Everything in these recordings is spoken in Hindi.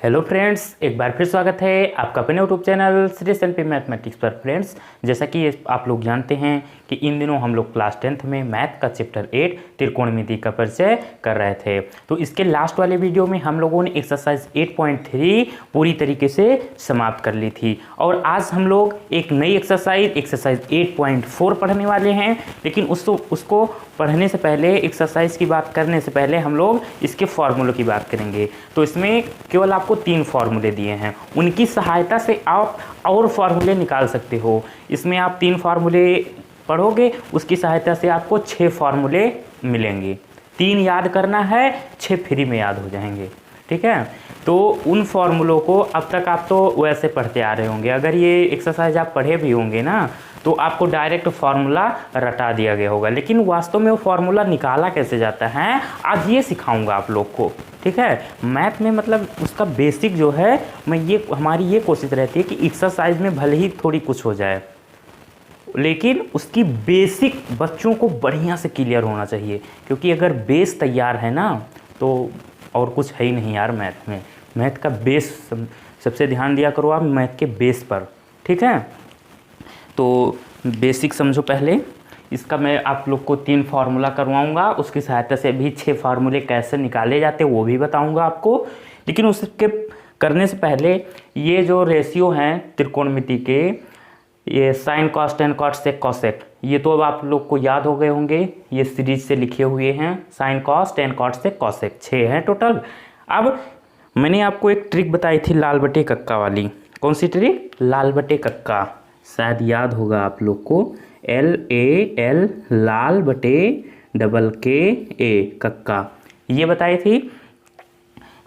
हेलो फ्रेंड्स, एक बार फिर स्वागत है आपका अपने YouTube channel Shri selfie mathematics पर। फ्रेंड्स, जैसा कि आप लोग जानते हैं कि इन दिनों हम लोग क्लास 10th में मैथ का चैप्टर 8 त्रिकोणमिति का परिचय कर रहे थे। तो इसके लास्ट वाले वीडियो में हम लोगों ने एक्सरसाइज 8.3 पूरी तरीके से समाप्त कर ली थी और आज हम लोग एक नई एक्सरसाइज 8.4 पढ़ने वाले हैं। लेकिन उसको पढ़ने से पहले, एक्सरसाइज की बात करने से पहले हम लोग इसके फॉर्मूलों की बात करेंगे। तो इसमें केवल आपको 3 फॉर्मूले दिए हैं, उनकी सहायता से आप और फॉर्मूले निकाल सकते हो। इसमें आप 3 फॉर्मूले पढ़ोगे, उसकी सहायता से आपको 6 फॉर्मूले मिलेंगे। 3 याद करना है, 6 फ्री में याद हो जाएंगे। ठीक है, तो उन फॉर्मूलों को अब तक आप तो वैसे पढ़ते आ रहे होंगे। अगर ये एक्सरसाइज आप पढ़े भी होंगे ना, तो आपको डायरेक्ट फार्मूला रटा दिया गया होगा, लेकिन वास्तव में वो फार्मूला निकाला कैसे जाता है आज ये सिखाऊंगा आप लोग को। ठीक है, मैथ में मतलब उसका बेसिक जो है, हमारी ये कोशिश रहती है कि एक्सरसाइज में भले ही थोड़ी कुछ हो जाए, लेकिन उसकी बेसिक बच्चों को बढ़िया से क्लियर होना चाहिए। क्योंकि अगर बेस तैयार है ना, तो और कुछ है ही नहीं यार मैथ में। मैथ का बेस सबसे ध्यान दिया करो आप, मैथ के बेस पर। ठीक है, तो बेसिक समझो पहले। इसका मैं आप लोग को 3 फार्मूला करवाऊंगा, उसकी सहायता से भी 6 फार्मूले कैसे निकाले जाते हैं वो भी बताऊंगा आपको। लेकिन उसके करने से पहले ये जो रेशियो हैं त्रिकोणमिति के, ये sine cos tan cot sec cosec, ये तो अब आप लोग को याद हो गए होंगे। ये सीरीज से लिखे हुए हैं, sine cos tan cot sec cosec, 6 हैं टोटल। अब मैंने आपको एक ट्रिक बताई थी लाल बटे कक्का वाली। कौन सी ट्रिक? लाल बटे कक्का, शायद याद होगा आप लोग को। LAL, लाल बटे KA, कक्का, ये बताई थी।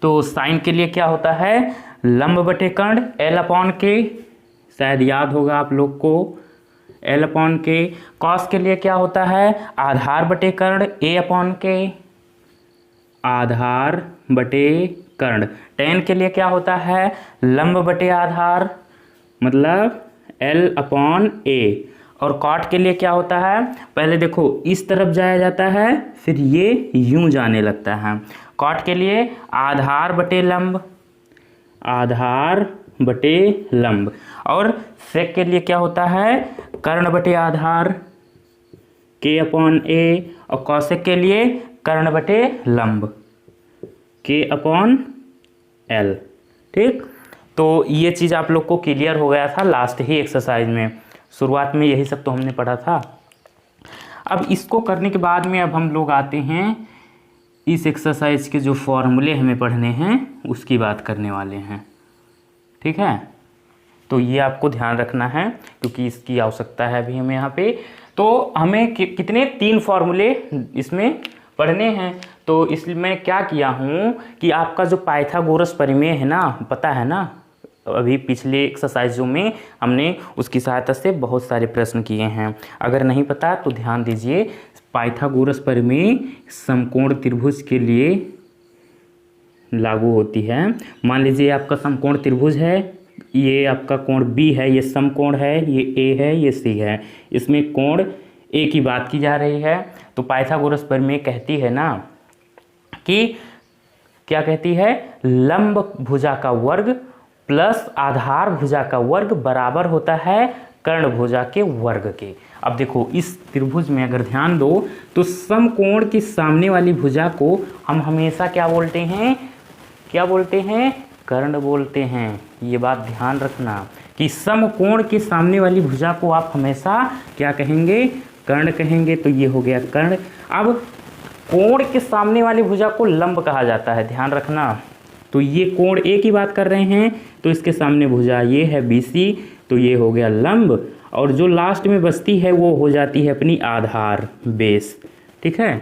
तो साइन के लिए क्या होता है? लंब बटे कर्ण L/K, शायद याद होगा आप लोग को, L/K। कॉस के लिए क्या होता है? आधार बटे कर्ण A/K, आधार बटे कर्ण। टेन के लिए क्या होता है? लंब बटे आधार, मतलब L/A। और कॉट के लिए क्या होता है? पहले देखो इस तरफ जाया जाता है, फिर ये यूं जाने लगता है। कॉट के लिए आधार बटे लंब, आधार बटे लंब। और सेक के लिए क्या होता है? कर्ण बटे आधार, K/A। और कौशिक के लिए कर्ण बटे लंब, K/L। ठीक, तो ये चीज़ आप लोग को क्लियर हो गया था लास्ट ही एक्सरसाइज में। शुरुआत में यही सब तो हमने पढ़ा था। अब इसको करने के बाद में अब हम लोग आते हैं इस एक्सरसाइज के जो फॉर्मूले हमें पढ़ने हैं उसकी बात करने वाले हैं। ठीक है, तो ये आपको ध्यान रखना है क्योंकि इसकी आवश्यकता है अभी हमें यहाँ पे। तो हमें कितने 3 फॉर्मूले इसमें पढ़ने हैं। तो इसलिए मैं क्या किया हूँ कि आपका जो पाइथागोरस प्रमेय है ना, पता है ना, अभी पिछले एक्सरसाइजों में हमने उसकी सहायता से बहुत सारे प्रश्न किए हैं। अगर नहीं पता तो ध्यान दीजिए। पाइथागोरस प्रमेय समकोण त्रिभुज के लिए लागू होती है। मान लीजिए आपका समकोण त्रिभुज है, ये आपका कोण B है, ये समकोण है, ये A है, ये C है। इसमें कोण A की बात की जा रही है। तो पाइथागोरस प्रमेय कहती है ना कि क्या कहती है? लंब भुजा का वर्ग प्लस आधार भुजा का वर्ग बराबर होता है कर्ण भुजा के वर्ग के। अब देखो इस त्रिभुज में अगर ध्यान दो तो समकोण की सामने वाली भुजा को हम हमेशा क्या बोलते हैं? क्या बोलते हैं? कर्ण बोलते हैं। ये बात ध्यान रखना कि समकोण के सामने वाली भुजा को आप हमेशा क्या कहेंगे? कर्ण कहेंगे। तो ये हो गया कर्ण। अब कोण के सामने वाली भुजा को लंब कहा जाता है, ध्यान रखना। तो ये कोण A की बात कर रहे हैं, तो इसके सामने भुजा ये है BC, तो ये हो गया लंब। और जो लास्ट में बचती है वो हो जाती है अपनी आधार, बेस। ठीक है,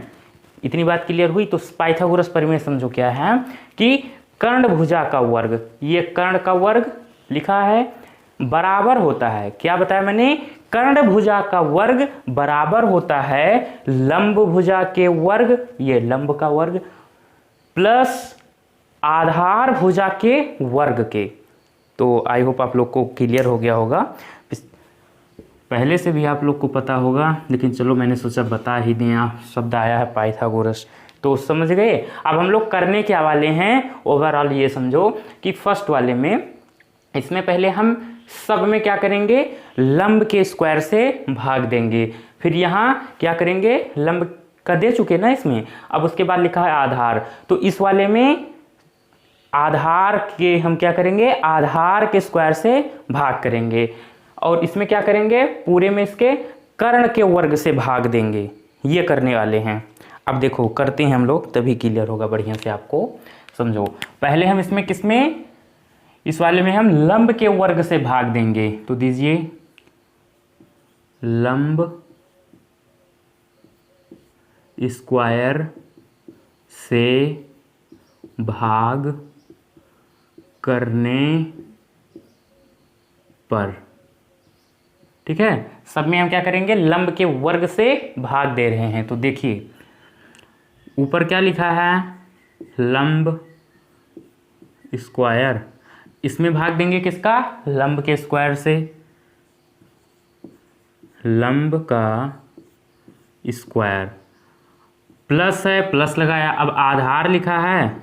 इतनी बात क्लियर हुई। तो पाइथागोरस प्रमेय समझो क्या है कि कर्ण भुजा का वर्ग, ये कर्ण का वर्ग लिखा है, बराबर होता है, क्या बताया मैंने? कर्ण भुजा का वर्ग बराबर होता है लंब भुजा के वर्ग, ये लंब का वर्ग, प्लस आधार भुजा के वर्ग के। तो आई होप आप लोग को क्लियर हो गया होगा। पहले से भी आप लोग को पता होगा, लेकिन चलो मैंने सोचा बता ही दें। आप शब्द आया है पाइथागोरस, तो समझ गए। अब हम लोग करने क्या वाले हैं, ओवरऑल ये समझो कि फर्स्ट वाले में, इसमें पहले हम सब में क्या करेंगे, लंब के स्क्वायर से भाग देंगे। फिर यहाँ क्या करेंगे, लंब का दे चुके ना इसमें, अब उसके बाद लिखा है आधार, तो इस वाले में आधार के हम क्या करेंगे, आधार के स्क्वायर से भाग करेंगे। और इसमें क्या करेंगे, पूरे में इसके कर्ण के वर्ग से भाग देंगे। ये करने वाले हैं। अब देखो करते हैं हम लोग, तभी क्लियर होगा बढ़िया से आपको। समझो, पहले हम इसमें किसमें, इस वाले में हम लंब के वर्ग से भाग देंगे। तो दीजिए लंब स्क्वायर से भाग करने पर, ठीक है। सब में हम क्या करेंगे, लंब के वर्ग से भाग दे रहे हैं। तो देखिए ऊपर क्या लिखा है, लंब स्क्वायर, इसमें भाग देंगे किसका, लंब के स्क्वायर से, लंब का स्क्वायर, प्लस है प्लस लगाया। अब आधार लिखा है,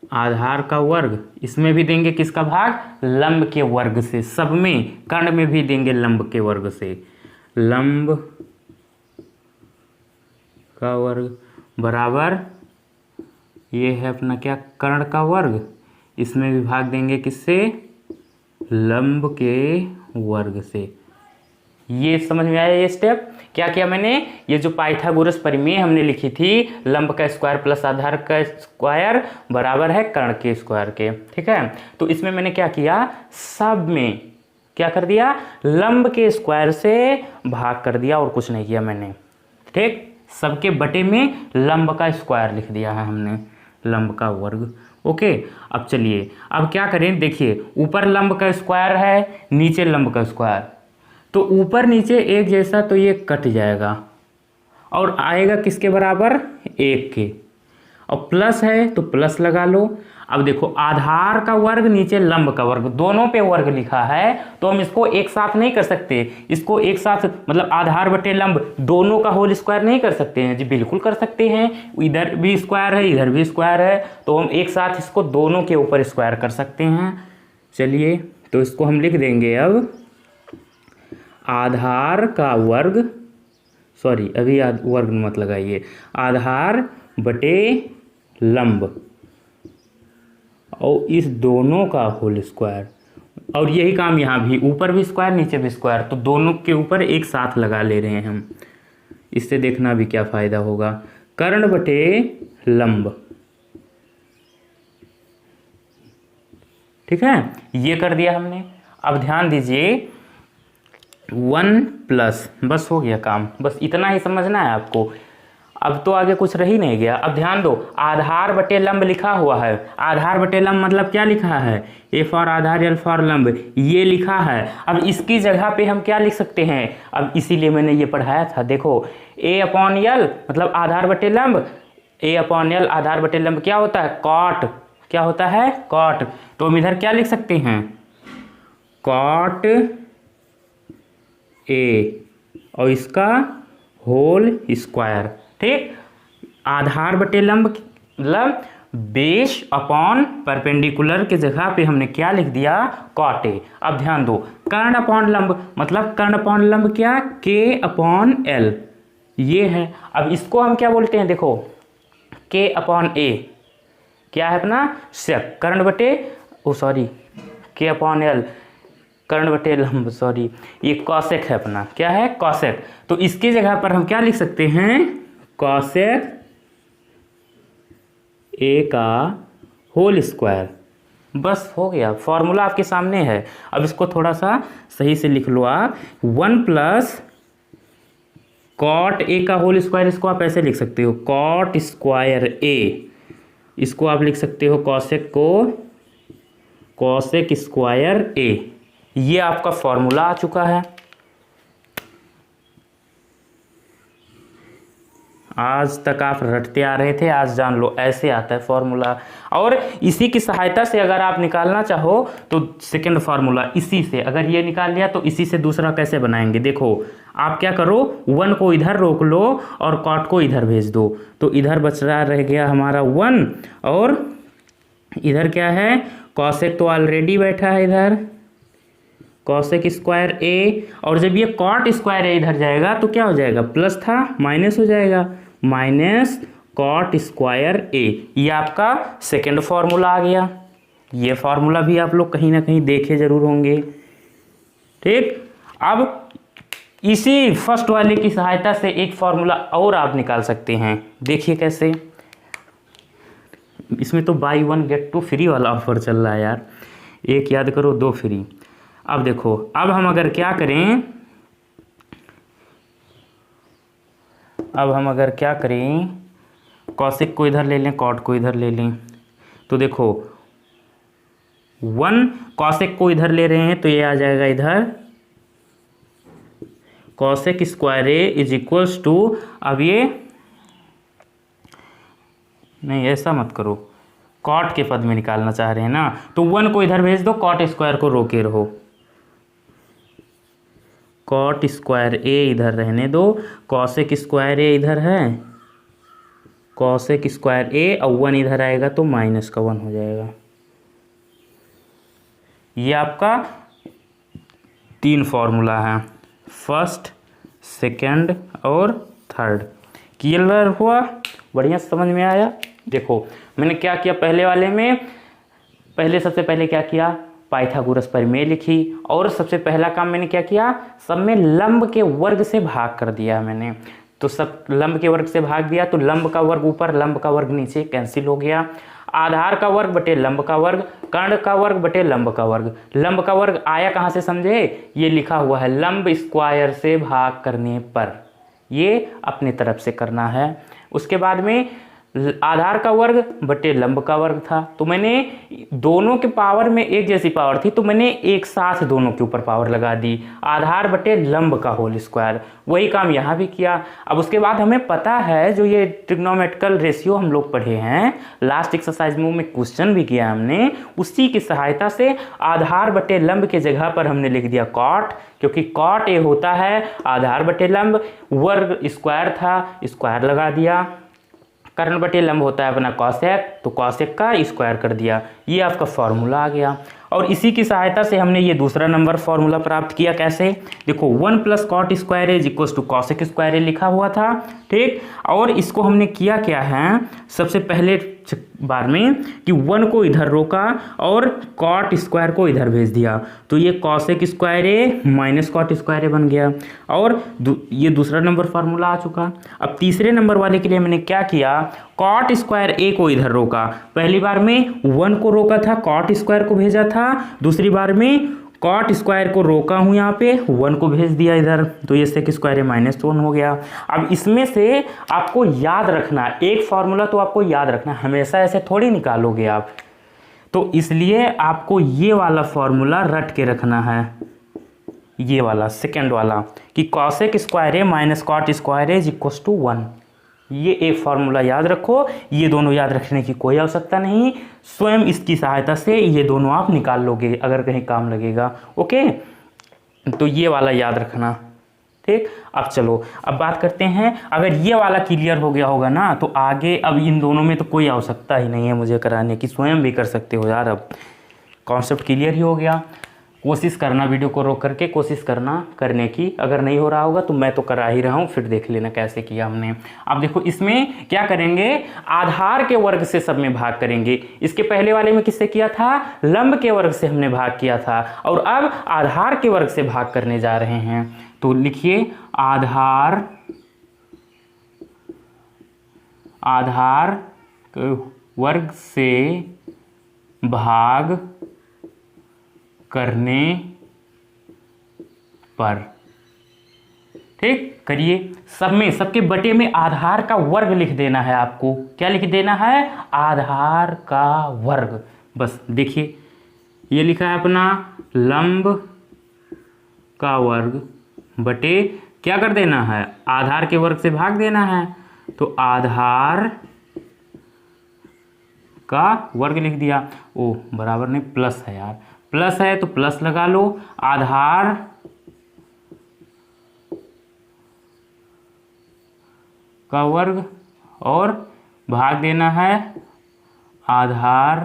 आधार का वर्ग, इसमें भी देंगे किसका भाग, लंब के वर्ग से। सब में कर्ण में भी देंगे लंब के वर्ग से, लंब का वर्ग बराबर ये है अपना क्या, कर्ण का वर्ग, इसमें भी भाग देंगे किससे, लंब के वर्ग से। ये समझ में आया ये स्टेप। क्या किया मैंने, ये जो पाइथागोरस परिमेय हमने लिखी थी, लंब का स्क्वायर प्लस आधार का स्क्वायर बराबर है कर्ण के स्क्वायर के, ठीक है। तो इसमें मैंने क्या किया, सब में क्या कर दिया, लंब के स्क्वायर से भाग कर दिया, और कुछ नहीं किया मैंने, ठीक। सबके बटे में लंब का स्क्वायर लिख दिया है हमने, लंब का वर्ग, ओके। अब चलिए अब क्या करें, देखिए ऊपर लंब का स्क्वायर है, नीचे लंब का स्क्वायर, तो ऊपर नीचे एक जैसा, तो ये कट जाएगा और आएगा किसके बराबर, एक के। और प्लस है तो प्लस लगा लो। अब देखो आधार का वर्ग नीचे लंब का वर्ग, दोनों पे वर्ग लिखा है, तो हम इसको एक साथ नहीं कर सकते। इसको एक साथ मतलब आधार बटे लंब दोनों का होल स्क्वायर नहीं कर सकते हैं जी, बिल्कुल कर सकते हैं। इधर भी स्क्वायर है, इधर भी स्क्वायर है, तो हम एक साथ इसको दोनों के ऊपर स्क्वायर कर सकते हैं। चलिए तो इसको हम लिख देंगे अब, आधार का वर्ग, सॉरी अभी वर्ग मत लगाइए, आधार बटे लंब और इस दोनों का होल स्क्वायर। और यही काम यहाँ भी, ऊपर भी स्क्वायर नीचे भी स्क्वायर, तो दोनों के ऊपर एक साथ लगा ले रहे हैं हम। इससे देखना भी क्या फायदा होगा, कर्ण बटे लंब, ठीक है। ये कर दिया हमने। अब ध्यान दीजिए 1 प्लस, बस हो गया काम, बस इतना ही समझना है आपको। अब तो आगे कुछ रह ही नहीं गया। अब ध्यान दो, आधार बटे लंब लिखा हुआ है, आधार बटे लंब मतलब क्या लिखा है, A for Aadhaar L for लंब, ये लिखा है। अब इसकी जगह पे हम क्या लिख सकते हैं, अब इसीलिए मैंने ये पढ़ाया था, देखो ए अपॉन यल मतलब आधार बटे लंब, ए अपॉन यल आधार बटे लंब क्या होता है, कॉट, क्या होता है, कॉट। तो हम इधर क्या लिख सकते हैं, कॉट ए और इसका होल स्क्वायर, ठीक। आधार बटे लंब मतलब बेस अपॉन परपेंडिकुलर के जगह पे हमने क्या लिख दिया, कॉट ए। अब ध्यान दो, कर्ण अपॉन लंब मतलब कर्ण अपॉन लंब क्या, के अपॉन एल, ये है। अब इसको हम क्या बोलते हैं, देखो के अपॉन ए क्या है अपना, सेक, कर्ण बटे सॉरी के अपॉन एल कर्ण बटे लंब, सॉरी ये कॉसेक है अपना, क्या है, कॉसेक। तो इसकी जगह पर हम क्या लिख सकते हैं, कॉसेक ए का होल स्क्वायर। बस हो गया, फॉर्मूला आपके सामने है। अब इसको थोड़ा सा सही से लिख लो आप, 1 प्लस कॉट ए का होल स्क्वायर, इसको आप ऐसे लिख सकते हो कॉट स्क्वायर ए, इसको आप लिख सकते हो कॉसेक को कॉसेक स्क्वायर ए। ये आपका फॉर्मूला आ चुका है। आज तक आप रटते आ रहे थे, आज जान लो ऐसे आता है फॉर्मूला। और इसी की सहायता से अगर आप निकालना चाहो तो सेकंड फार्मूला इसी से, अगर ये निकाल लिया तो इसी से दूसरा कैसे बनाएंगे। देखो आप क्या करो, 1 को इधर रोक लो और कॉट को इधर भेज दो, तो इधर बच रहा रह गया हमारा 1 और इधर क्या है, कॉसेक तो ऑलरेडी बैठा है इधर, कॉसेक स्क्वायर ए, और जब ये कॉट स्क्वायर ए इधर जाएगा तो क्या हो जाएगा, प्लस था माइनस हो जाएगा, माइनस कॉट स्क्वायर ए। ये आपका सेकंड फार्मूला आ गया। ये फार्मूला भी आप लोग कहीं ना कहीं देखे जरूर होंगे। ठीक, अब इसी फर्स्ट वाले की सहायता से एक फार्मूला और आप निकाल सकते हैं। देखिए कैसे, इसमें तो बाई 1 गेट 2 फ्री वाला ऑफर चल रहा है यार, एक याद करो 2 फ्री। अब देखो, अब हम अगर क्या करें, अब हम अगर क्या करें, कॉसेक को इधर ले लें, कॉट को इधर ले लें, तो देखो 1 कॉसेक को इधर ले रहे हैं तो ये आ जाएगा इधर cosec square A is equals to, अब ये नहीं ऐसा मत करो, कॉट के पद में निकालना चाह रहे हैं ना, तो 1 को इधर भेज दो, कॉट स्क्वायर को रोके रहो, कॉट स्क्वायर ए इधर रहने दो, कॉसेक स्क्वायर ए इधर है, कॉसेक स्क्वायर ए और 1 इधर आएगा तो माइनस का 1 हो जाएगा। ये आपका 3 फॉर्मूला है, फर्स्ट, सेकंड और थर्ड। क्लियर हुआ, बढ़िया समझ में आया। देखो मैंने क्या किया, पहले वाले में सबसे पहले क्या किया, पाइथागोरस प्रमेय लिखी, और सबसे पहला काम मैंने क्या किया, सब में लंब के वर्ग से भाग कर दिया मैंने। तो सब लंब के वर्ग से भाग दिया तो लंब का वर्ग ऊपर, लंब का वर्ग नीचे कैंसिल हो गया। आधार का वर्ग बटे लंब का वर्ग, कर्ण का वर्ग बटे लंब का वर्ग। लंब का वर्ग आया कहाँ से समझे, ये लिखा हुआ है लंब स्क्वायर से भाग करने पर, ये अपने तरफ से करना है। उसके बाद में आधार का वर्ग बटे लंब का वर्ग था, तो मैंने दोनों के पावर में एक जैसी पावर थी तो मैंने एक साथ दोनों के ऊपर पावर लगा दी, आधार बटे लंब का होल स्क्वायर। वही काम यहाँ भी किया। अब उसके बाद हमें पता है जो ये ट्रिग्नोमेट्रिकल रेशियो हम लोग पढ़े हैं, लास्ट एक्सरसाइज में क्वेश्चन भी किया हमने, उसी की सहायता से आधार बटे लंब के जगह पर हमने लिख दिया कॉट, क्योंकि कॉट ए होता है आधार बटे लंब, वर्ग स्क्वायर था स्क्वायर लगा दिया, कर्ण बटे लंब होता है अपना कॉसेक, तो कॉसेक का स्क्वायर कर दिया। ये आपका फॉर्मूला आ गया। और इसी की सहायता से हमने ये दूसरा नंबर फॉर्मूला प्राप्त किया। कैसे, देखो 1 plus cot square is equal to cosec square लिखा हुआ था, ठीक। और इसको हमने किया क्या है, सबसे पहले बार में कि 1 को इधर रोका और कॉट स्क्वायर को इधर भेज दिया, तो ये cosec square A minus cot square ए बन गया। और ये दूसरा नंबर फार्मूला आ चुका। अब तीसरे नंबर वाले के लिए मैंने क्या किया, कॉट स्क्वायर ए को इधर रोका, पहली बार में 1 को रोका था, कॉट स्क्वायर को भेजा था, दूसरी बार में कॉट स्क्वायर को रोका हूं, यहाँ पे 1 को भेज दिया इधर, तो ये सेक स्क्वायर माइनस 1 हो गया। अब इसमें से आपको याद रखना, एक फॉर्मूला तो आपको याद रखना, हमेशा ऐसे थोड़ी निकालोगे आप, तो इसलिए आपको ये वाला फॉर्मूला रट के रखना है, ये वाला सेकंड वाला, कि cosec square A minus cot square A is equal to 1। ये एक फॉर्मूला याद रखो, ये दोनों याद रखने की कोई आवश्यकता नहीं, स्वयं इसकी सहायता से ये दोनों आप निकाल लोगे अगर कहीं काम लगेगा। ओके, तो ये वाला याद रखना, ठीक। अब चलो अब बात करते हैं, अगर ये वाला क्लियर हो गया होगा ना तो आगे अब इन दोनों में तो कोई आवश्यकता ही नहीं है मुझे कराने की, स्वयं भी कर सकते हो यार। अब कॉन्सेप्ट क्लियर ही हो गया। कोशिश करना, वीडियो को रोक करके कोशिश करना करने की, अगर नहीं हो रहा होगा तो मैं तो करा ही रहा हूँ, फिर देख लेना कैसे किया हमने। अब देखो इसमें क्या करेंगे, आधार के वर्ग से सब में भाग करेंगे। इसके पहले वाले में किससे किया था, लंब के वर्ग से हमने भाग किया था, और अब आधार के वर्ग से भाग करने जा रहे हैं। तो लिखिए आधार के वर्ग से भाग करने पर, ठीक। करिए, सब में, सबके बटे में आधार का वर्ग लिख देना है आपको। क्या लिख देना है, आधार का वर्ग। बस देखिए ये लिखा है अपना लंब का वर्ग बटे क्या कर देना है, आधार के वर्ग से भाग देना है, तो आधार का वर्ग लिख दिया। ओ बराबर नहीं, प्लस है यार, प्लस है तो प्लस लगा लो। आधार का वर्ग और भाग देना है आधार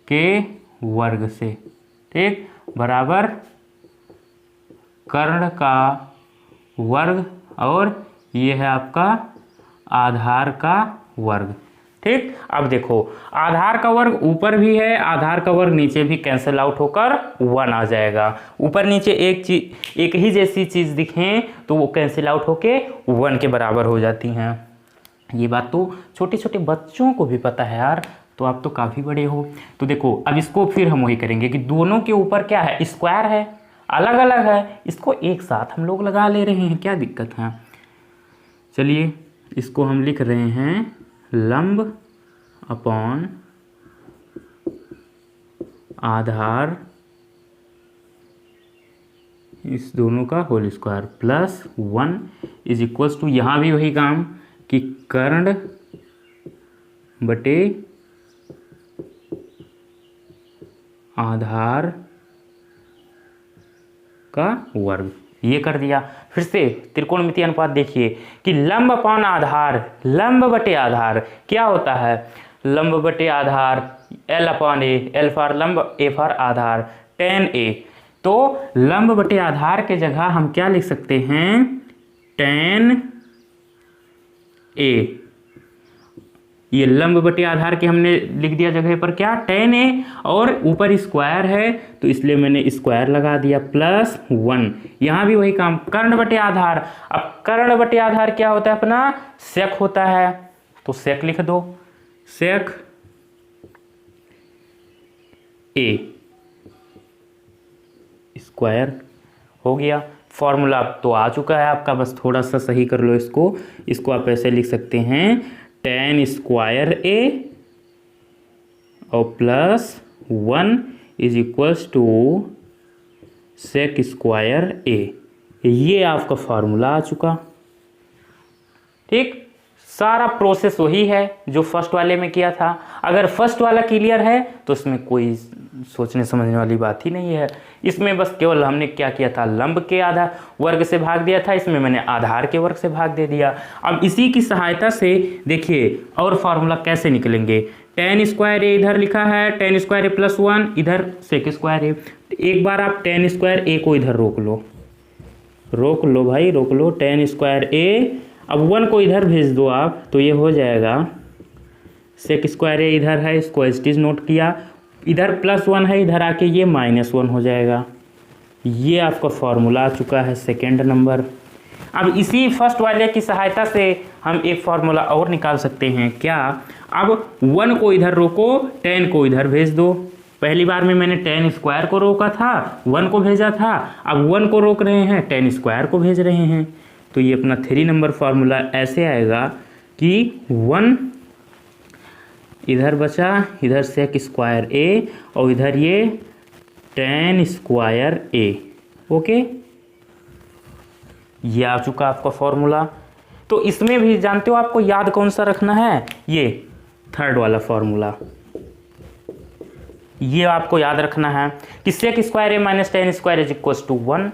के वर्ग से, ठीक, बराबर कर्ण का वर्ग और ये है आपका आधार का वर्ग, ठीक। अब देखो आधार का वर्ग ऊपर भी है, आधार का वर्ग नीचे भी कैंसिल आउट होकर 1 आ जाएगा। ऊपर नीचे एक ही जैसी चीज दिखें तो वो कैंसिल आउट होके 1 के बराबर हो जाती हैं। ये बात तो छोटे छोटे बच्चों को भी पता है यार, तो आप तो काफ़ी बड़े हो। तो देखो अब इसको फिर हम वही करेंगे कि दोनों के ऊपर क्या है, स्क्वायर है, अलग अलग है, इसको एक साथ हम लोग लगा ले रहे हैं, क्या दिक्कत है। चलिए इसको हम लिख रहे हैं लंब अपॉन आधार इस दोनों का whole square plus 1 is equals to, यहाँ भी वही काम कि कर्ण बटे आधार का वर्ग, ये कर दिया। फिर से त्रिकोणमितीय अनुपात देखिए कि लंब अपॉन आधार, लंब बटे आधार क्या होता है, लंब बटे आधार L upon A, L for लंब, A for Aadhaar, tan A। तो लंब बटे आधार के जगह हम क्या लिख सकते हैं, tan A। ये लंब बटे आधार के हमने लिख दिया जगह पर क्या, tan A, और ऊपर स्क्वायर है तो इसलिए मैंने स्क्वायर लगा दिया प्लस 1। यहाँ भी वही काम, कर्ण बटे आधार। अब कर्ण बटे आधार क्या होता है अपना, सेक होता है, तो सेक लिख दो, सेक A स्क्वायर हो गया। फॉर्मूला तो आ चुका है आपका, बस थोड़ा सा सही कर लो इसको आप ऐसे लिख सकते हैं tan स्क्वायर A और plus 1 is equals to sec square A। ये आपका फॉर्मूला आ चुका, ठीक। सारा प्रोसेस वही है जो फर्स्ट वाले में किया था। अगर फर्स्ट वाला क्लियर है तो इसमें कोई सोचने समझने वाली बात ही नहीं है। इसमें बस केवल हमने क्या किया था, लंब के आधार वर्ग से भाग दिया था, इसमें मैंने आधार के वर्ग से भाग दे दिया। अब इसी की सहायता से देखिए और फार्मूला कैसे निकलेंगे, tan स्क्वायर A इधर लिखा है, tan स्क्वायर A प्लस 1 इधर सेक स्क्वायर A। एक बार आप tan स्क्वायर A को इधर रोक लो भाई, रोक लो tan स्क्वायर A। अब 1 को इधर भेज दो आप, तो ये हो जाएगा सेक स्क्वायर A इधर है, इसको एज इट इज नोट किया, इधर प्लस 1 है, इधर आके ये -1 हो जाएगा। ये आपका फॉर्मूला आ चुका है सेकेंड नंबर। अब इसी फर्स्ट वाले की सहायता से हम एक फॉर्मूला और निकाल सकते हैं, क्या, अब 1 को इधर रोको, tan को इधर भेज दो। पहली बार में मैंने tan स्क्वायर को रोका था, 1 को भेजा था, अब 1 को रोक रहे हैं, tan स्क्वायर को भेज रहे हैं। तो ये अपना 3 नंबर फॉर्मूला ऐसे आएगा कि 1 इधर बचा, इधर सेक स्क्वायर A और इधर ये tan स्क्वायर A। ओके, ये आ चुका आपका फॉर्मूला। तो इसमें भी जानते हो आपको याद कौन सा रखना है, ये थर्ड वाला फॉर्मूला, ये आपको याद रखना है कि sec square A minus tan square is equal to 1।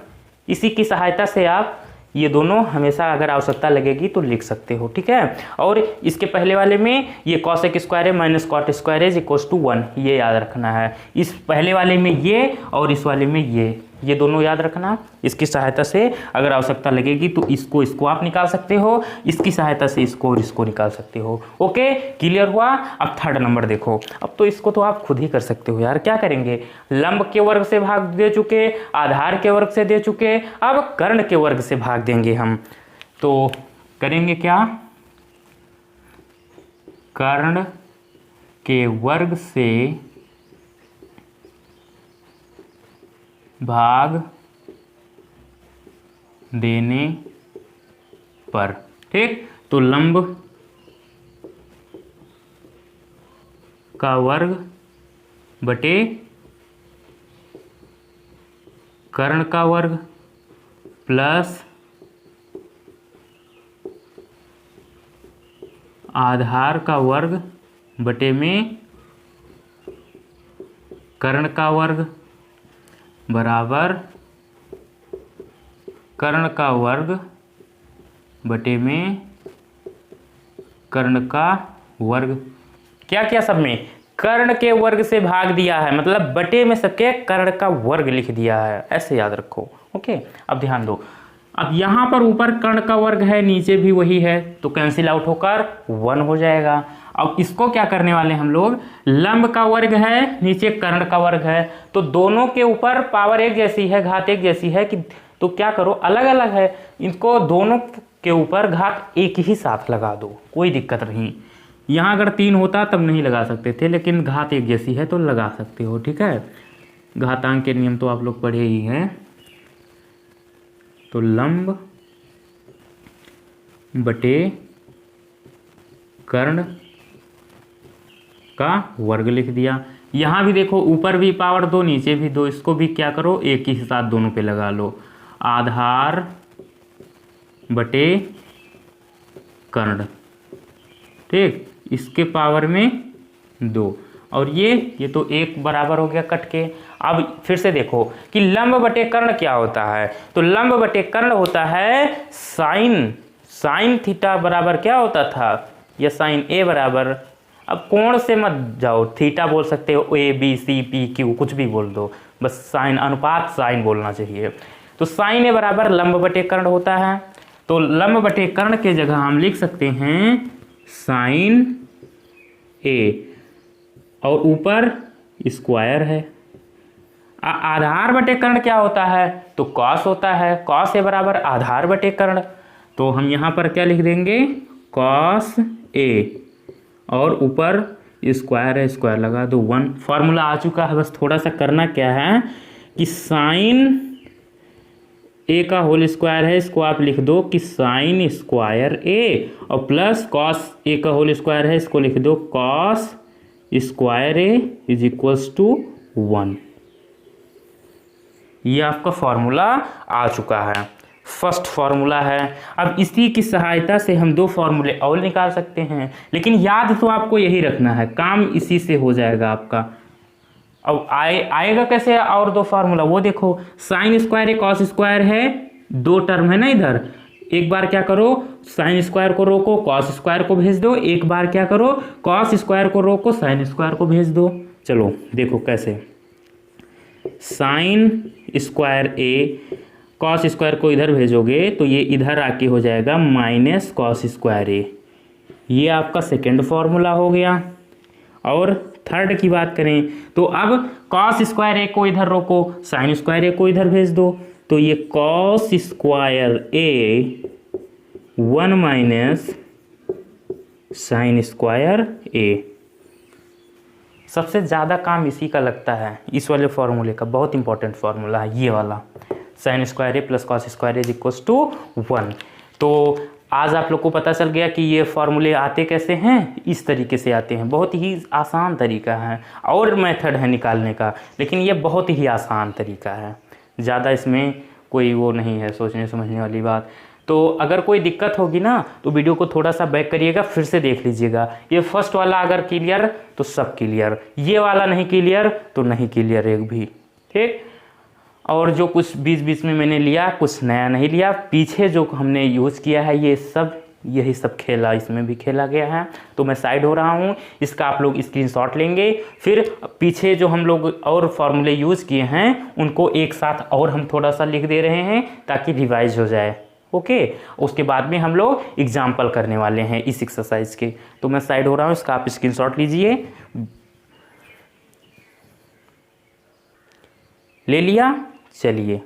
इसी की सहायता से आप ये दोनों हमेशा अगर आवश्यकता लगेगी तो लिख सकते हो, ठीक है। और इसके पहले वाले में ये cosec square A minus cot square is equal to 1, ये याद रखना है। इस पहले वाले में ये और इस वाले में ये दोनों याद रखना। इसकी सहायता से अगर आवश्यकता लगेगी तो इसको आप निकाल सकते हो, इसकी सहायता से इसको और इसको निकाल सकते हो। ओके, क्लियर हुआ। अब थर्ड नंबर देखो, अब तो इसको तो आप खुद ही कर सकते हो यार। क्या करेंगे, लंब के वर्ग से भाग दे चुके, आधार के वर्ग से दे चुके, अब कर्ण के वर्ग से भाग देंगे हम। तो करेंगे क्या, कर्ण के वर्ग से भाग देने पर, ठीक। तो लंब का वर्ग बटे कर्ण का वर्ग प्लस आधार का वर्ग बटे में कर्ण का वर्ग बराबर कर्ण का वर्ग बटे में कर्ण का वर्ग। क्या किया सब में? कर्ण के वर्ग से भाग दिया है, मतलब बटे में सबके कर्ण का वर्ग लिख दिया है, ऐसे याद रखो। ओके, अब ध्यान दो, अब यहाँ पर ऊपर कर्ण का वर्ग है, नीचे भी वही है, तो कैंसिल आउट होकर 1 हो जाएगा। अब इसको क्या करने वाले हम लोग, लंब का वर्ग है, नीचे कर्ण का वर्ग है, तो दोनों के ऊपर पावर एक जैसी है, घात एक जैसी है कि तो क्या करो, अलग अलग है, इनको दोनों के ऊपर घात एक ही साथ लगा दो, कोई दिक्कत नहीं। यहाँ अगर 3 होता तब नहीं लगा सकते थे, लेकिन घात एक जैसी है तो लगा सकते हो, ठीक है। घातांक के नियम तो आप लोग पढ़े ही हैं। तो लंब बटे कर्ण का वर्ग लिख दिया। यहाँ भी देखो, ऊपर भी पावर 2 नीचे भी 2, इसको भी क्या करो, एक ही साथ दोनों पे लगा लो। आधार बटे कर्ण, ठीक, इसके पावर में 2, और ये तो 1 बराबर हो गया कट के। अब फिर से देखो कि लंब बटे कर्ण क्या होता है, तो लंब बटे कर्ण होता है साइन थीटा बराबर क्या होता था, या साइन ए बराबर, अब कोण से मत जाओ, थीटा बोल सकते हो, A B C P Q कुछ भी बोल दो, बस साइन अनुपात साइन बोलना चाहिए। तो साइन ए बराबर लंब बटे कर्ण होता है, तो लंब बटे कर्ण के जगह हम लिख सकते हैं साइन ए, और ऊपर स्क्वायर है। आधार बटे कर्ण क्या होता है, तो कॉस होता है, कॉस ए बराबर आधार बटे कर्ण, तो हम यहाँ पर क्या लिख देंगे, कॉस ए, और ऊपर स्क्वायर है, स्क्वायर लगा दो, 1। फॉर्मूला आ चुका है, बस थोड़ा सा करना क्या है कि साइन ए का होल स्क्वायर है, इसको आप लिख दो कि साइन स्क्वायर ए, और प्लस कॉस ए का होल स्क्वायर है, इसको लिख दो cos square A is equals to 1। ये आपका फॉर्मूला आ चुका है, फर्स्ट फॉर्मूला है। अब इसी की सहायता से हम 2 फॉर्मूले और निकाल सकते हैं, लेकिन याद तो आपको यही रखना है, काम इसी से हो जाएगा आपका। अब आएगा कैसे और 2 फार्मूला, वो देखो, साइन स्क्वायर है, कॉस स्क्वायर है, 2 टर्म है ना इधर, एक बार क्या करो, साइन स्क्वायर को रोको, कॉस स्क्वायर को भेज दो, एक बार क्या करो, कॉस स्क्वायर को रोको, साइन स्क्वायर को भेज दो। चलो देखो कैसे, साइन स्क्वायर ए, कॉस स्क्वायर को इधर भेजोगे तो ये इधर आके हो जाएगा माइनस कॉस स्क्वायर ए, ये आपका सेकेंड फॉर्मूला हो गया। और थर्ड की बात करें तो अब कॉस स्क्वायर ए को इधर रोको, साइन स्क्वायर ए को इधर भेज दो, तो ये कॉस स्क्वायर ए 1 माइनस साइन स्क्वायर ए। सबसे ज़्यादा काम इसी का लगता है, इस वाले फॉर्मूले का, बहुत इंपॉर्टेंट फॉर्मूला है ये वाला, sine square A plus cos square A is equals to 1। तो आज आप लोग को पता चल गया कि ये फॉर्मूले आते कैसे हैं, इस तरीके से आते हैं, बहुत ही आसान तरीका है, और मेथड है निकालने का, लेकिन ये बहुत ही आसान तरीका है, ज़्यादा इसमें कोई वो नहीं है सोचने समझने वाली बात। तो अगर कोई दिक्कत होगी ना तो वीडियो को थोड़ा सा बैक करिएगा, फिर से देख लीजिएगा। ये फर्स्ट वाला अगर क्लियर तो सब क्लियर, ये वाला नहीं क्लियर तो नहीं क्लियर एक भी, ठीक। और जो कुछ बीच बीच में मैंने लिया, कुछ नया नहीं लिया, पीछे जो हमने यूज़ किया है ये सब, यही सब खेला इसमें भी खेला गया है। तो मैं साइड हो रहा हूँ, इसका आप लोग स्क्रीनशॉट लेंगे, फिर पीछे जो हम लोग और फॉर्मूले यूज़ किए हैं उनको एक साथ और हम थोड़ा सा लिख दे रहे हैं ताकि रिवाइज हो जाए। ओके, उसके बाद में हम लोग एग्जाम्पल करने वाले हैं इस एक्सरसाइज के। तो मैं साइड हो रहा हूँ, इसका आप स्क्रीनशॉट लीजिए। ले लिया, चलिए।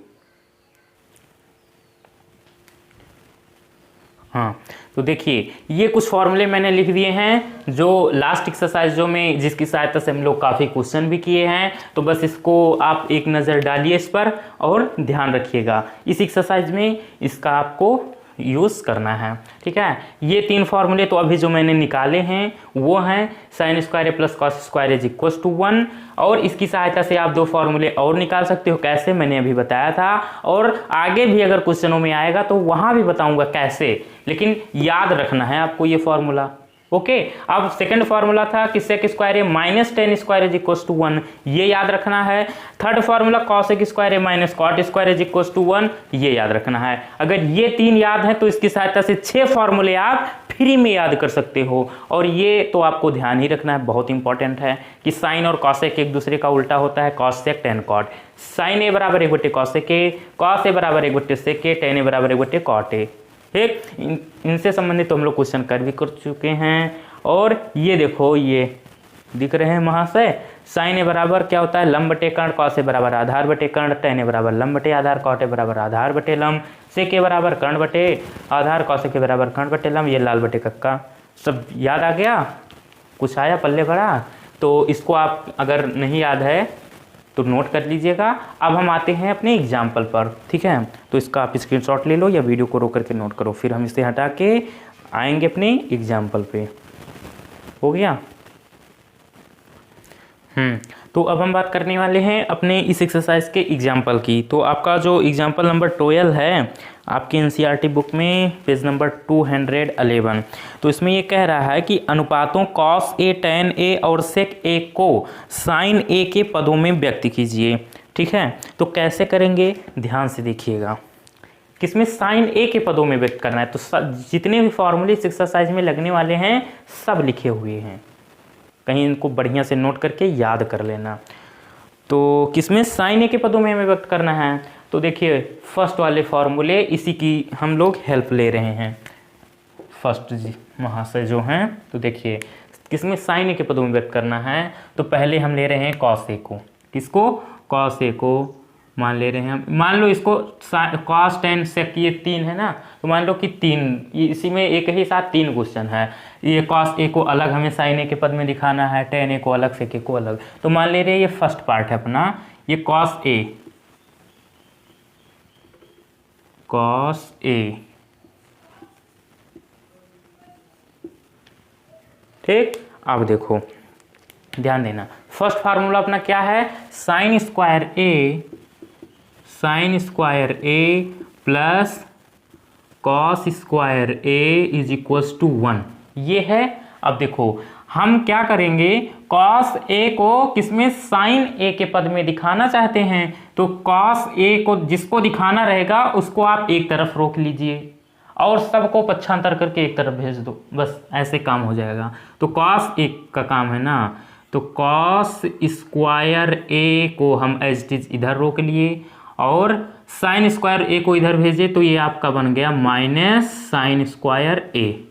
हाँ, तो देखिए ये कुछ फॉर्मूले मैंने लिख दिए हैं जो लास्ट एक्सरसाइजों में, जिसकी सहायता से हम लोग काफ़ी क्वेश्चन भी किए हैं। तो बस इसको आप एक नज़र डालिए इस पर और ध्यान रखिएगा, इस एक्सरसाइज में इसका आपको यूज़ करना है, ठीक है। ये 3 फार्मूले तो अभी जो मैंने निकाले हैं वो हैं sine square plus cos square is equals to 1, और इसकी सहायता से आप 2 फार्मूले और निकाल सकते हो, कैसे मैंने अभी बताया था, और आगे भी अगर क्वेश्चनों में आएगा तो वहाँ भी बताऊँगा कैसे, लेकिन याद रखना है आपको ये फार्मूला, ओके। अब सेकंड फार्मूला था कि sec square A minus tan square is equal to 1, ये याद रखना है। Third formula cosec square A minus cot square is equal to 1, ये याद रखना है। अगर ये 3 याद है तो इसकी सहायता से 6 फार्मूले आप फ्री में याद कर सकते हो। और ये तो आपको ध्यान ही रखना है, बहुत इंपॉर्टेंट है कि साइन और कॉसेक एक दूसरे का उल्टा होता है, कॉसेक टेन कॉट। साइन ए बराबर 1/cos cosec A, cos A बराबर 1/sec ए, टेन ए बराबर 1/cot कॉट ए। ठीक, इनसे संबंधित तो हम लोग क्वेश्चन कर भी कर चुके हैं। और ये देखो, ये दिख रहे हैं महाशय, साइन ए बराबर क्या होता है लंब बटे कर्ण, कॉस ए बराबर आधार बटे कर्ण, टेन ए बराबर लंब बटे आधार, कॉट ए बराबर आधार बटे लंब, सेक ए बराबर कर्ण बटे आधार, कॉसेक ए बराबर कर्ण बटे लंब, ये लाल बटे कक्का। सब याद आ गया, कुछ आया पल्ले भरा? तो इसको आप अगर नहीं याद है तो नोट कर लीजिएगा। अब हम आते हैं अपने एग्जाम्पल पर, ठीक है। तो इसका आप स्क्रीनशॉट ले लो या वीडियो को रोक करके नोट करो, फिर हम इसे हटा के आएंगे अपने एग्जाम्पल पे। हो गया? तो अब हम बात करने वाले हैं अपने इस एक्सरसाइज के एग्जाम्पल की। तो आपका जो एग्जाम्पल नंबर 12 है आपकी एनसीईआरटी बुक में पेज नंबर 211, तो इसमें ये कह रहा है कि अनुपातों कॉस ए, टेन ए और सेक ए को साइन ए के पदों में व्यक्त कीजिए। ठीक है, तो कैसे करेंगे ध्यान से देखिएगा। किसमें साइन ए के पदों में व्यक्त करना है, तो जितने भी फॉर्मूले इस एक्सरसाइज में लगने वाले हैं सब लिखे हुए हैं, कहीं इनको बढ़िया से नोट करके याद कर लेना। तो किसमें साइन ए के पदों में हमें व्यक्त करना है, तो देखिए फर्स्ट वाले फॉर्मूले इसी की हम लोग हेल्प ले रहे हैं। फर्स्ट जी महाशय जो हैं, तो देखिए किसमें साइन ए के पदों में व्यक्त करना है, तो पहले हम ले रहे हैं कॉस ए को। किसको? कॉस ए को मान ले रहे हैं। मान लो इसको कॉस टेन सेक, ये 3 है ना, तो मान लो कि 3, इसी में एक ही साथ 3 क्वेश्चन है। ये कॉस ए को अलग हमें साइन ए के पद में दिखाना है, टेन ए को अलग, सेक ए को अलग। तो मान ले रहे हैं ये फर्स्ट पार्ट है अपना, ये कॉस ए, कॉस ए, ठीक। अब देखो ध्यान देना, फर्स्ट फार्मूला अपना क्या है, sine square A, sine square A plus cos square A is equals to 1, ये है। अब देखो हम क्या करेंगे, कॉस ए को किसमें साइन ए के पद में दिखाना चाहते हैं, तो कॉस ए को जिसको दिखाना रहेगा उसको आप एक तरफ रोक लीजिए और सबको पक्षांतर करके एक तरफ भेज दो, बस ऐसे काम हो जाएगा। तो कॉस ए का काम है ना, तो कॉस स्क्वायर ए को हम एज इट इज इधर रोक लिए और साइन स्क्वायर ए को इधर भेजे, तो ये आपका बन गया माइनस साइन स्क्वायर ए।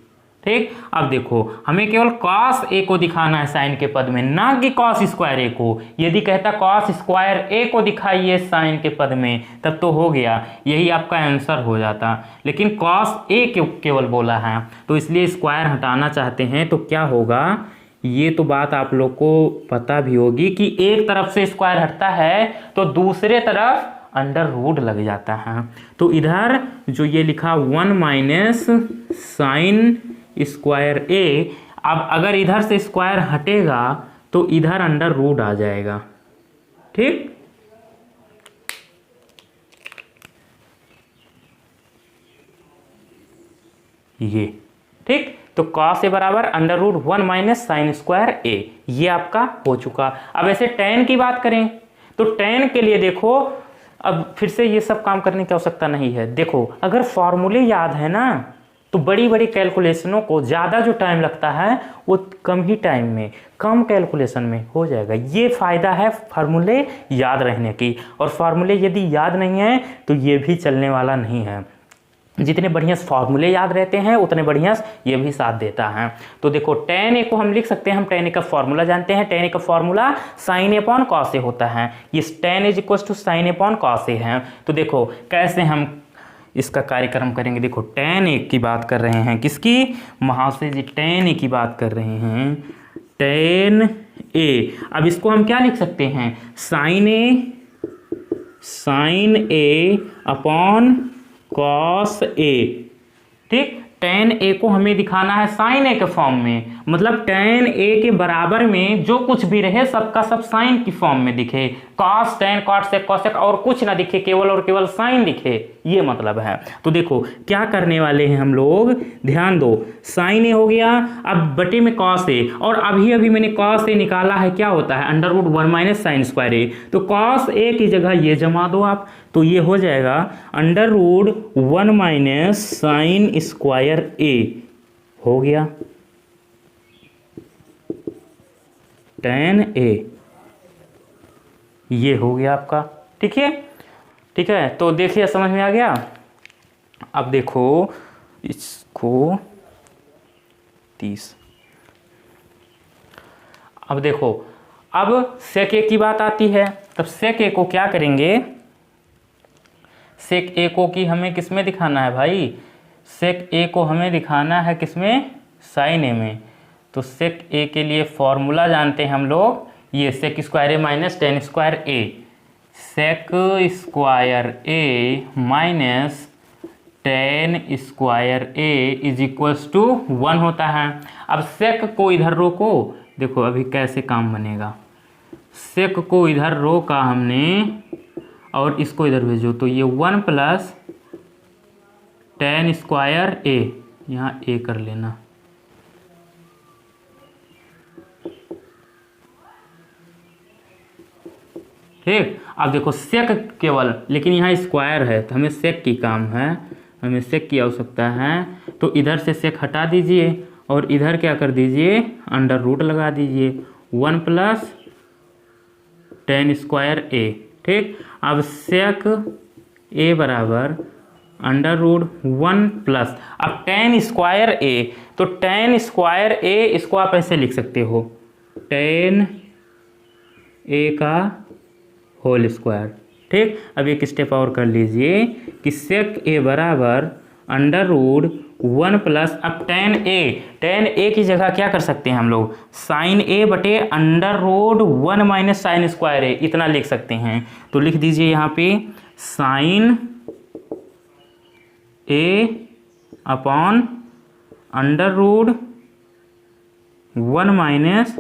ठीक, अब देखो हमें केवल कॉस ए को दिखाना है साइन के पद में, ना कि कॉस स्क्वायर ए को। यदि कहता कॉस स्क्वायर ए को दिखाइए साइन के पद में, तब तो हो गया, यही आपका आंसर हो जाता। लेकिन कॉस ए केवल बोला है, तो इसलिए स्क्वायर हटाना चाहते हैं, तो क्या होगा, ये तो बात आप लोग को पता भी होगी कि एक तरफ से स्क्वायर हटता है तो दूसरे तरफ अंडर रूट लग जाता है। तो इधर जो ये लिखा 1 माइनस साइन स्क्वायर ए, अब अगर इधर से स्क्वायर हटेगा तो इधर अंडर रूट आ जाएगा। ठीक, ये ठीक, तो cos ए बराबर under root 1 minus sine square ए, ये आपका हो चुका। अब ऐसे tan की बात करें तो tan के लिए देखो, अब फिर से ये सब काम करने की आवश्यकता नहीं है। देखो अगर फॉर्मूले याद है ना, तो बड़ी बड़ी कैलकुलेशनों को ज़्यादा जो टाइम लगता है वो कम ही टाइम में, कम कैलकुलेशन में हो जाएगा। ये फ़ायदा है फार्मूले याद रहने की। और फार्मूले यदि याद नहीं है तो ये भी चलने वाला नहीं है। जितने बढ़िया फार्मूले याद रहते हैं उतने बढ़िया ये भी साथ देता है। तो देखो tan ए को हम लिख सकते हैं, हम tan ए का फॉर्मूला जानते हैं। tan ए का formula sine A upon cos a होता है। ये tan is equal to sine A upon cos a है। तो देखो कैसे हम इसका कार्यक्रम करेंगे। देखो tan ए की बात कर रहे हैं, किसकी, महाशय जी tan ए की बात कर रहे हैं, tan ए। अब इसको हम क्या लिख सकते हैं, साइन ए अपॉन कॉस ए। ठीक, tan ए को हमें दिखाना है साइन ए के फॉर्म में, मतलब tan ए के बराबर में जो कुछ भी रहे सबका सब साइन की फॉर्म में दिखे, cos tan cot sec cosec और कुछ ना दिखे, केवल और केवल साइन दिखे, ये मतलब है। तो देखो क्या करने वाले हैं हम लोग, ध्यान दो, साइन ए हो गया, अब बटे में कॉस ए, और अभी अभी मैंने कॉस ए निकाला है, क्या होता है under root 1 minus sine square A, तो कॉस ए की जगह ये जमा दो आप, तो ये हो जाएगा under root 1 minus sine square A हो गया tan a, ये हो गया आपका। ठीक है, ठीक है, तो देखिए समझ में आ गया। अब देखो इसको 30, अब देखो, अब सेक ए की बात आती है, तब सेक ए को क्या करेंगे, सेक ए को कि हमें किस में दिखाना है भाई, सेक ए को हमें दिखाना है किसमें, साइन ए में। तो सेक ए के लिए फॉर्मूला जानते हैं हम लोग, ये sec square A minus tan square A, sec square A minus tan square A is equals to 1 होता है। अब सेक को इधर रोको, देखो अभी कैसे काम बनेगा, सेक को इधर रोका हमने और इसको इधर भेजो, तो ये 1 प्लस टेन स्क्वायर ए, यहाँ ए कर लेना, ठीक। अब देखो सेक केवल, लेकिन यहाँ स्क्वायर है तो हमें सेक की काम है, हमें सेक की आवश्यकता है, तो इधर से सेक हटा दीजिए और इधर क्या कर दीजिए, अंडर रूट लगा दीजिए, 1 प्लस टेन स्क्वायर ए, ठीक। अब सेक ए बराबर अंडर रूट 1 प्लस, अब टेन स्क्वायर ए, तो टेन स्क्वायर ए इसको आप ऐसे लिख सकते हो, टेन ए का होल स्क्वायर, ठीक। अब एक स्टेप और कर लीजिए कि सेक ए बराबर अंडर रूट 1 प्लस, अब टेन ए की जगह क्या कर सकते हैं हम लोग, साइन ए बटे under root 1 minus sine square A, इतना लिख सकते हैं। तो लिख दीजिए यहाँ पे साइन ए upon under root 1 minus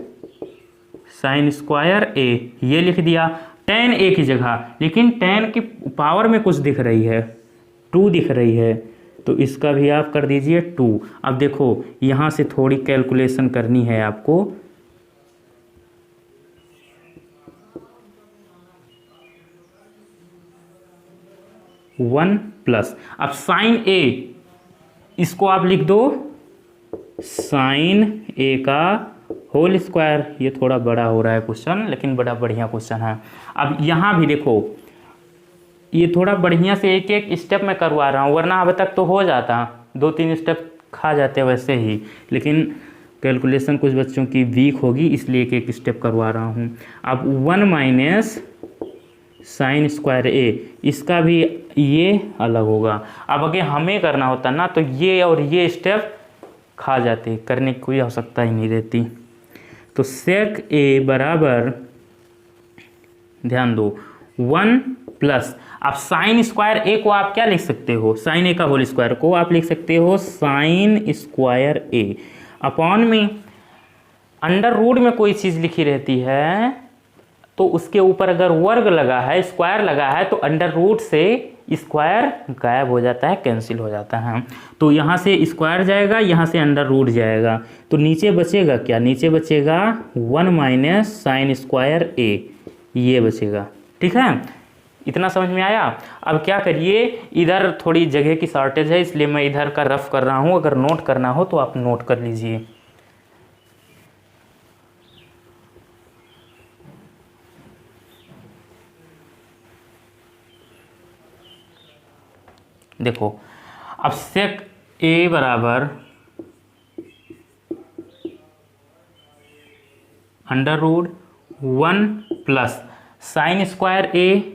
sine square ए, ये लिख दिया टेन ए की जगह, लेकिन टेन की पावर में कुछ दिख रही है, 2 दिख रही है, तो इसका भी आप कर दीजिए 2। अब देखो यहाँ से थोड़ी कैलकुलेशन करनी है आपको, वन प्लस, अब साइन ए इसको आप लिख दो साइन ए का होल स्क्वायर, ये थोड़ा बड़ा हो रहा है क्वेश्चन, लेकिन बड़ा बढ़िया क्वेश्चन है। अब यहाँ भी देखो, ये थोड़ा बढ़िया से एक एक स्टेप में करवा रहा हूँ, वरना अब तक तो हो जाता, 2-3 स्टेप खा जाते वैसे ही, लेकिन कैलकुलेशन कुछ बच्चों की वीक होगी इसलिए एक एक स्टेप करवा रहा हूँ। अब 1 माइनस साइन स्क्वायर ए, इसका भी ये अलग होगा। अब अगर हमें करना होता ना तो ये और ये स्टेप खा जाते, करने की कोई आवश्यकता ही नहीं रहती। तो सेक ए बराबर, ध्यान दो, 1 प्लस, अब साइन स्क्वायर ए को आप क्या लिख सकते हो, साइन ए का होल स्क्वायर को आप लिख सकते हो साइन स्क्वायर ए, अपॉन में अंडर रूट में कोई चीज़ लिखी रहती है तो उसके ऊपर अगर वर्ग लगा है, स्क्वायर लगा है, तो अंडर रूट से स्क्वायर गायब हो जाता है, कैंसिल हो जाता है। तो यहाँ से स्क्वायर जाएगा, यहाँ से अंडर रूट जाएगा, तो नीचे बचेगा क्या, नीचे बचेगा 1 माइनस साइन स्क्वायर ए, ये बचेगा, ठीक है। इतना समझ में आया। अब क्या करिए, इधर थोड़ी जगह की शॉर्टेज है इसलिए मैं इधर का रफ कर रहा हूँ, अगर नोट करना हो तो आप नोट कर लीजिए। देखो अब सेक ए बराबर under root 1 plus sine square A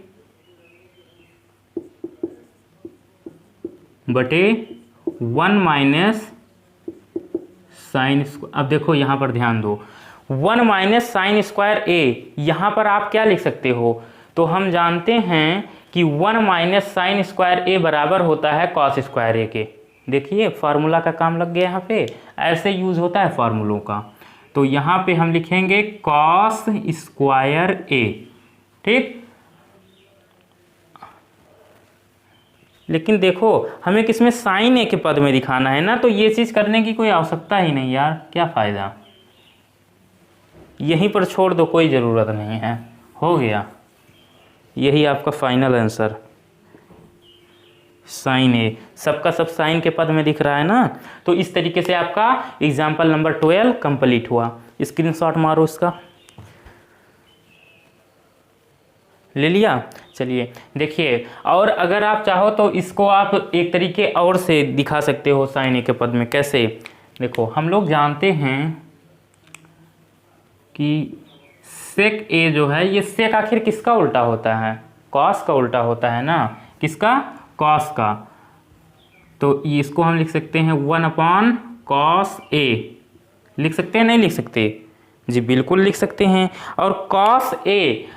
बटे 1 माइनस साइन, अब देखो यहाँ पर ध्यान दो, 1 माइनस साइन स्क्वायर ए, यहाँ पर आप क्या लिख सकते हो, तो हम जानते हैं कि 1 माइनस साइन स्क्वायर ए बराबर होता है कॉस स्क्वायर ए के। देखिए फार्मूला का काम लग गया, यहाँ पे ऐसे यूज होता है फार्मूलों का। तो यहाँ पे हम लिखेंगे कॉस स्क्वायर ए ठीक। लेकिन देखो हमें किसमें साइन ए के पद में दिखाना है ना, तो ये चीज़ करने की कोई आवश्यकता ही नहीं यार, क्या फ़ायदा, यहीं पर छोड़ दो, कोई ज़रूरत नहीं है। हो गया, यही आपका फाइनल आंसर, साइन ए, सबका सब साइन के पद में दिख रहा है ना। तो इस तरीके से आपका एग्जाम्पल नंबर 12 कंप्लीट हुआ। स्क्रीनशॉट मारो इसका, ले लिया। चलिए देखिए, और अगर आप चाहो तो इसको आप एक तरीके और से दिखा सकते हो साइन ए के पद में। कैसे, देखो हम लोग जानते हैं कि सेक ए जो है, ये सेक आखिर किसका उल्टा होता है, कॉस का उल्टा होता है ना, किसका, कॉस का। तो इसको हम लिख सकते हैं 1 कॉस ए, लिख सकते हैं नहीं लिख सकते, जी बिल्कुल लिख सकते हैं। और कॉस ए,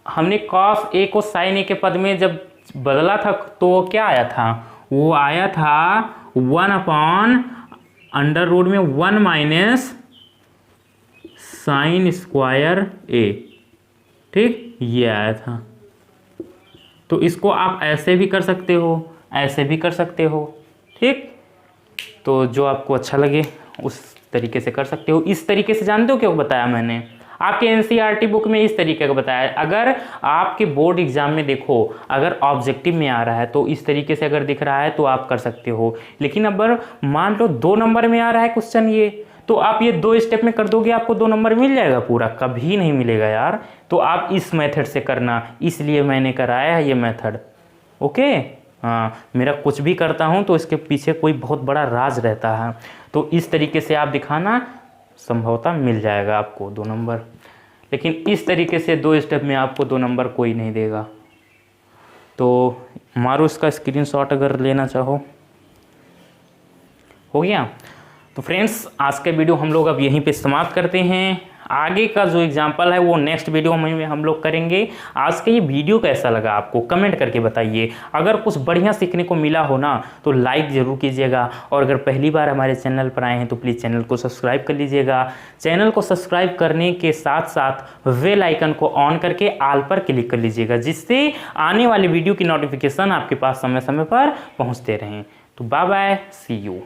हमने कॉस ए को साइन ए के पद में जब बदला था तो वो क्या आया था, वो आया था 1/√1 में 1 माइनस साइन स्क्वायर ए, ठीक, ये आया था। तो इसको आप ऐसे भी कर सकते हो, ऐसे भी कर सकते हो, ठीक। तो जो आपको अच्छा लगे उस तरीके से कर सकते हो। इस तरीके से जानते हो क्यों बताया मैंने, आपके एनसीईआरटी बुक में इस तरीके का बताया। अगर आपके बोर्ड एग्जाम में देखो, अगर ऑब्जेक्टिव में आ रहा है तो इस तरीके से अगर दिख रहा है तो आप कर सकते हो। लेकिन अगर मान लो 2 नंबर में आ रहा है क्वेश्चन ये, तो आप ये 2 स्टेप में कर दोगे, आपको 2 नंबर मिल जाएगा पूरा, कभी नहीं मिलेगा यार। तो आप इस मेथड से करना, इसलिए मैंने कराया है ये मेथड, ओके। हाँ, मेरा कुछ भी करता हूँ तो इसके पीछे कोई बहुत बड़ा राज रहता है। तो इस तरीके से आप दिखाना, संभवतः मिल जाएगा आपको 2 नंबर। लेकिन इस तरीके से 2 स्टेप में आपको 2 नंबर कोई नहीं देगा। तो मारो इसका स्क्रीनशॉट अगर लेना चाहो। हो गया। तो फ्रेंड्स, आज का वीडियो हम लोग अब यहीं पे समाप्त करते हैं। आगे का जो एग्जाम्पल है वो नेक्स्ट वीडियो में हम लोग करेंगे। आज का ये वीडियो कैसा लगा आपको कमेंट करके बताइए। अगर कुछ बढ़िया सीखने को मिला हो ना तो लाइक ज़रूर कीजिएगा, और अगर पहली बार हमारे चैनल पर आए हैं तो प्लीज़ चैनल को सब्सक्राइब कर लीजिएगा। चैनल को सब्सक्राइब करने के साथ साथ बेल आइकन को ऑन करके ऑल पर क्लिक कर लीजिएगा, जिससे आने वाली वीडियो की नोटिफिकेशन आपके पास समय समय पर पहुँचते रहें। तो बाय बाय, सी यू।